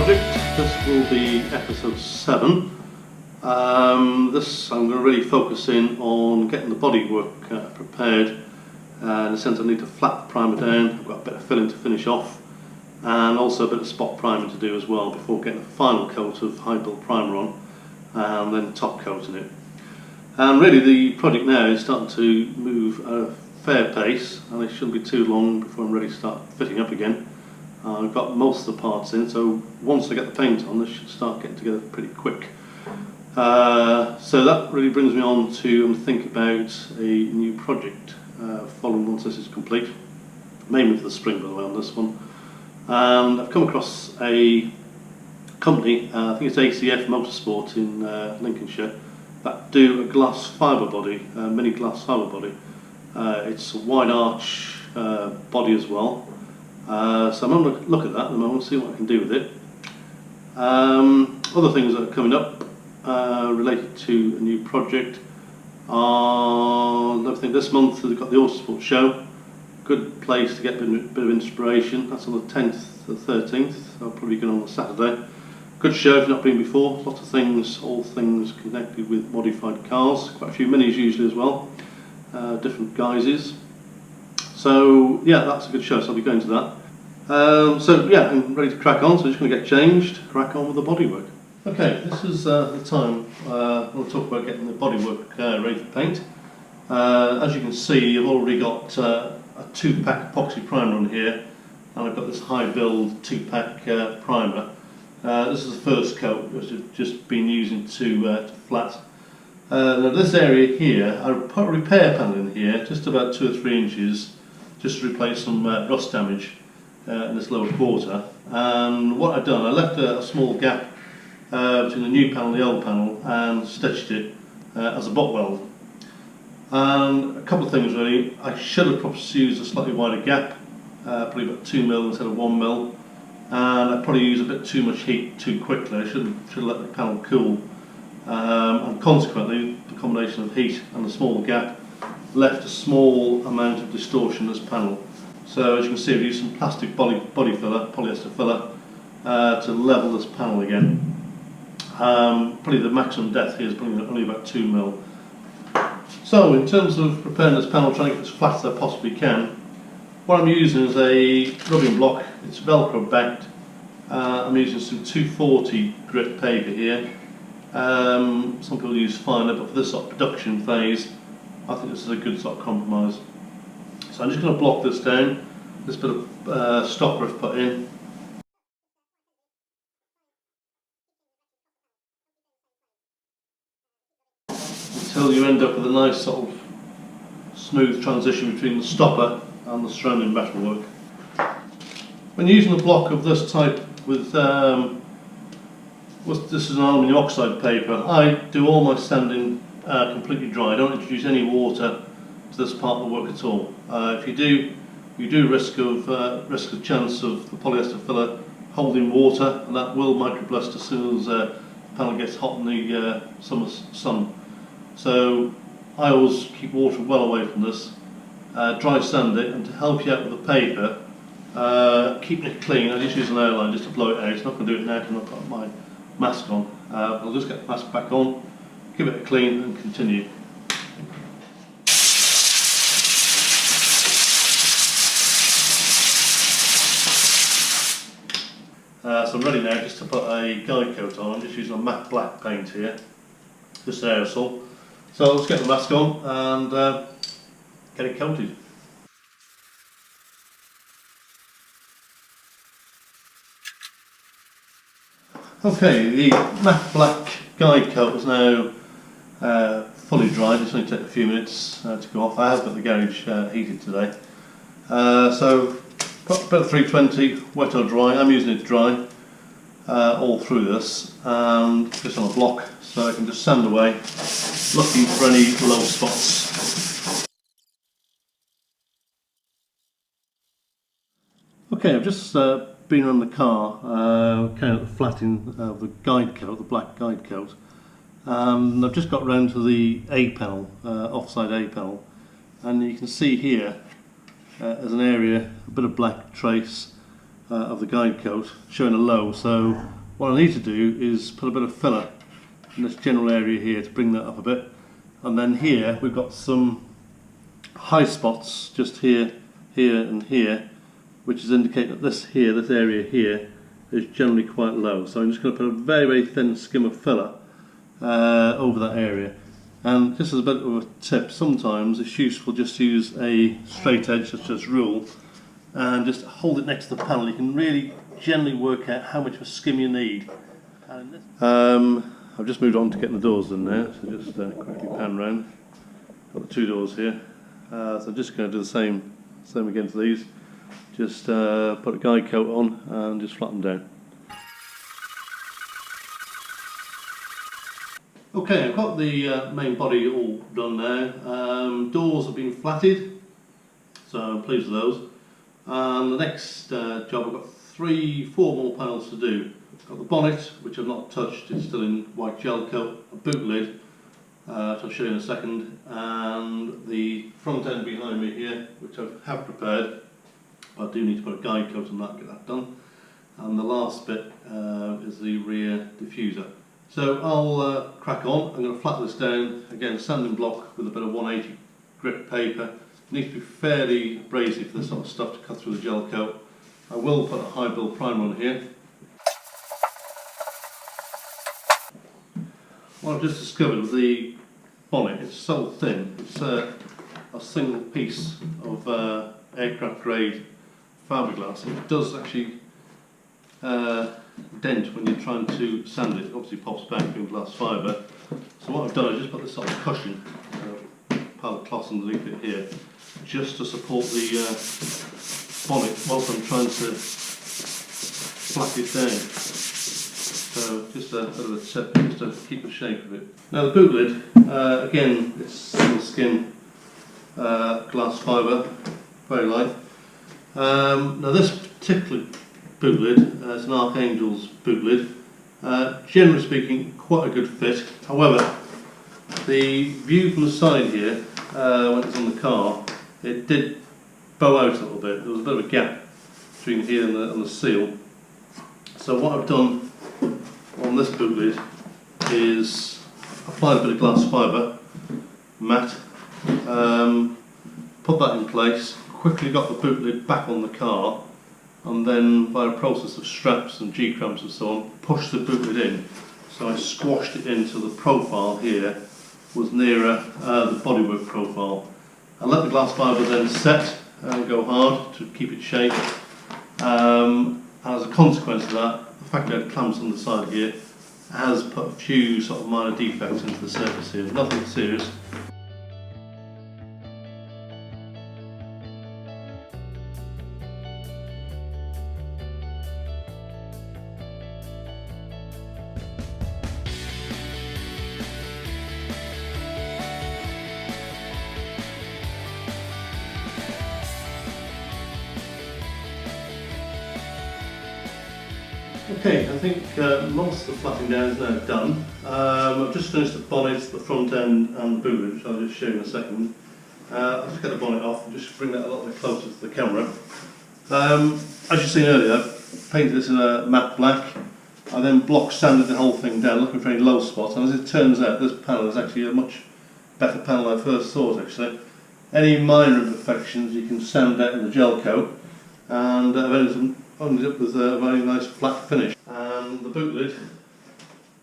project. This will be episode 7. I'm going to really focus in on getting the bodywork prepared. In the sense I need to flat the primer down. I've got a bit of filling to finish off, and also a bit of spot priming to do as well before getting a final coat of high build primer on, and then top coating it. And really the project now is starting to move at a fair pace, and it shouldn't be too long before I'm ready to start fitting up again. I've got most of the parts in, so once I get the paint on, this should start getting together pretty quick. So that really brings me on to think about a new project following once this is complete, mainly for the spring by the way on this one. And I've come across a company, I think it's ACF Motorsport in Lincolnshire, that do a glass fibre body, mini glass fibre body. It's a wide arch body as well. So I'm going to look at that at the moment, see what I can do with it. Other things that are coming up related to a new project are, I think this month we've got the Autosport show. Good place to get a bit of inspiration. That's on the 10th to the 13th. I'll probably go on Saturday. Good show if you've not been before. Lots of things, all things connected with modified cars. Quite a few minis usually as well. Different guises. So yeah, that's a good show, so I'll be going to that. So yeah, I'm ready to crack on, so I'm just going to get changed, crack on with the bodywork. Okay, this is the time we'll talk about getting the bodywork ready for paint. As you can see, I've already got a 2-pack epoxy primer on here, and I've got this high build 2-pack primer. This is the first coat, which I've just been using to flat. Now this area here, I put a repair panel in here, just about 2 or 3 inches, just to replace some rust damage in this lower quarter. And what I've done, I left a small gap between the new panel and the old panel and stitched it as a butt weld. And a couple of things really, I should have probably used a slightly wider gap, probably about 2mm instead of 1mm, and I probably used a bit too much heat too quickly. I should have let the panel cool, and consequently the combination of heat and the small gap left a small amount of distortion in this panel. So as you can see, I've used some plastic body filler, polyester filler, to level this panel again. Probably the maximum depth here is probably only about 2mm. So in terms of preparing this panel, trying to get it as flat as I possibly can, what I'm using is a rubbing block. It's Velcro backed. I'm using some 240 grit paper here. Some people use finer, but for this sort of production phase, I think this is a good sort of compromise. So I'm just going to block this down. This bit of stopper I've put in. Until you end up with a nice sort of smooth transition between the stopper and the surrounding metalwork. When using a block of this type with this is an aluminium oxide paper, I do all my sanding completely dry. I don't introduce any water to this part of the work at all. If you do, you do risk a chance of the polyester filler holding water, and that will microblast as soon as the panel gets hot in the summer sun. So I always keep water well away from this, dry sand it, and to help you out with the paper, keeping it clean, I just use an airline just to blow it out. I'm not going to do it now because I've got my mask on. I'll just get the mask back on, give it a clean and continue. So I'm ready now just to put a guide coat on. I'm just using a matte black paint here, just aerosol. So let's get the mask on and get it coated. Okay, the matte black guide coat is now fully dried. It's only taken a few minutes to go off. I have got the garage heated today. So put a bit of 320 wet or dry. I'm using it dry all through this, and just on a block so I can just sand away, looking for any low spots. Okay, I've just been on the car, carrying out the flatting of the guide coat, the black guide coat. I've just got round to the A panel, offside A panel, and you can see here there's an area, a bit of black trace, of the guide coat showing a low, so what I need to do is put a bit of filler in this general area here to bring that up a bit, and then here we've got some high spots just here, here and here, which is indicate that this area here is generally quite low. So I'm just going to put a very, very thin skim of filler over that area. And just as a bit of a tip, sometimes it's useful just to use a straight edge such as rule and just hold it next to the panel. You can really generally work out how much of a skim you need. I've just moved on to getting the doors in there, so just quickly pan round. Got the two doors here, so I'm just going to do the same again for these. Just put a guide coat on and just flatten them down. Okay, I've got the main body all done now. Doors have been flatted, so I'm pleased with those. And the next job, I've got 4 more panels to do. I've got the bonnet, which I've not touched, it's still in white gel coat, a boot lid, which I'll show you in a second, and the front end behind me here, which I have prepared. I do need to put a guide coat on that, get that done. And the last bit is the rear diffuser. So I'll crack on. I'm going to flatten this down, again sanding block with a bit of 180 grit paper. It needs to be fairly abrasive for this sort of stuff to cut through the gel coat. I will put a high build primer on here. What I've just discovered with the bonnet, it's so thin, it's a single piece of aircraft grade fibreglass. It does actually dent when you're trying to sand it. It obviously pops back being glass fibre. So what I've done is just put this sort of cushion, pile of cloth underneath it here, just to support the bonnet whilst I'm trying to flack it down. So just a bit of a tip just to keep the shape of it. Now the boot lid, again it's single skin glass fibre, very light. Now this particular boot lid is an Archangel's boot lid. Generally speaking, quite a good fit. However, the view from the side here, when it's on the car, it did bow out a little bit. There was a bit of a gap between here and the seal. So what I've done on this boot lid is applied a bit of glass fibre, matte, put that in place, quickly got the boot lid back on the car, and then by a process of straps and G-clamps and so on, pushed the boot lid in. So I squashed it into the profile here, was nearer the bodywork profile. I let the glass fibre then set and go hard to keep it shape. As a consequence of that, the fact that I had clamps on the side here has put a few sort of minor defects into the surface here, nothing serious. Okay, I think most of the flattening down is now done. I've just finished the bonnet, the front end and the boot lid, which I'll just show you in a second. I'll just get the bonnet off and just bring that a little bit closer to the camera. As you've seen earlier, I've painted this in a matte black. I then block sanded the whole thing down, looking for any low spots, and as it turns out, this panel is actually a much better panel than I first thought actually. Any minor imperfections you can sand out in the gel coat, and I've ended up with a very nice flat finish. And the boot lid,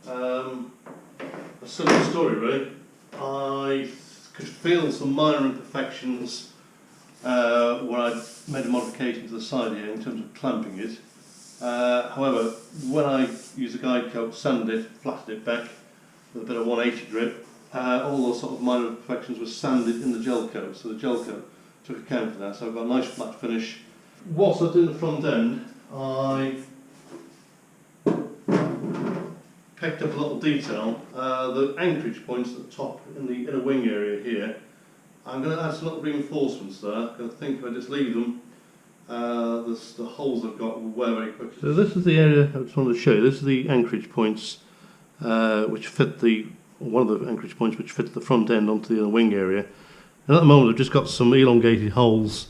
a similar story really. I could feel some minor imperfections where I made a modification to the side here in terms of clamping it. However, when I used the guide coat, sanded it, flattened it back with a bit of 180 grit, all those sort of minor imperfections were sanded in the gel coat, so the gel coat took account of that, so I've got a nice flat finish. Whilst I was doing the front end, I picked up a little detail, the anchorage points at the top in the inner wing area here. I'm going to add some little reinforcements there. I think if I just leave them, the holes I've got will wear very quickly. So this is the area I just wanted to show you. This is the anchorage points which fit one of the anchorage points which fit the front end onto the inner wing area. And at the moment I've just got some elongated holes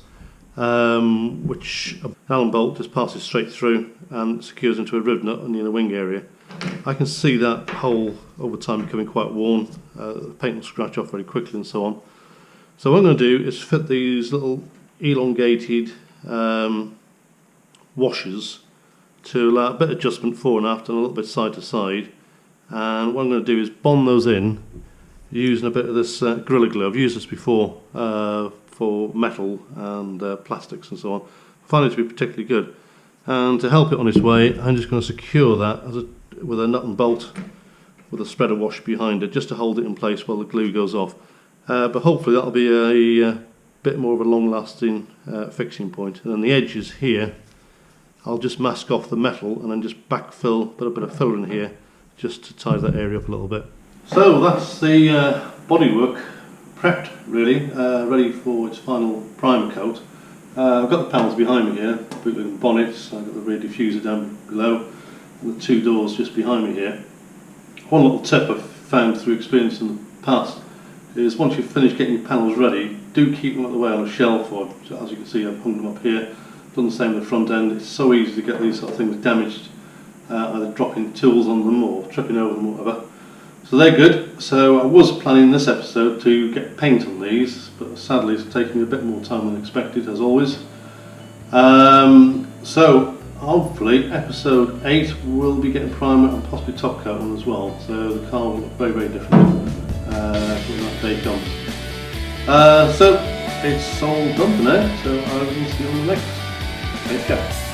which an Allen bolt just passes straight through and secures into a rivet nut on the inner wing area. I can see that hole over time becoming quite worn. The paint will scratch off very quickly and so on. So what I'm going to do is fit these little elongated washers to allow a bit of adjustment fore and aft and a little bit side to side. And what I'm going to do is bond those in using a bit of this Gorilla Glue. I've used this before for metal and plastics and so on. I find it to be particularly good. And to help it on its way, I'm just going to secure that with a nut and bolt with a spreader wash behind it, just to hold it in place while the glue goes off. But hopefully that'll be a bit more of a long-lasting fixing point. And then the edges here, I'll just mask off the metal and then just backfill, put a bit of filler in here just to tie that area up a little bit. So that's the bodywork prepped really, ready for its final primer coat. I've got the panels behind me here, bootleg bonnets, I've got the rear diffuser down below and the two doors just behind me here. One little tip I've found through experience in the past is once you've finished getting your panels ready, do keep them out the way on a shelf, or as you can see I've hung them up here. Done the same with the front end. It's so easy to get these sort of things damaged, either dropping tools on them or tripping over them or whatever. So they're good. So I was planning this episode to get paint on these, but sadly it's taking me a bit more time than expected, as always. So hopefully episode 8 will be getting primer and possibly top coat on as well. So the car will look very, very different when that day comes. So it's all done for now, so I will see you on the next. Let's go.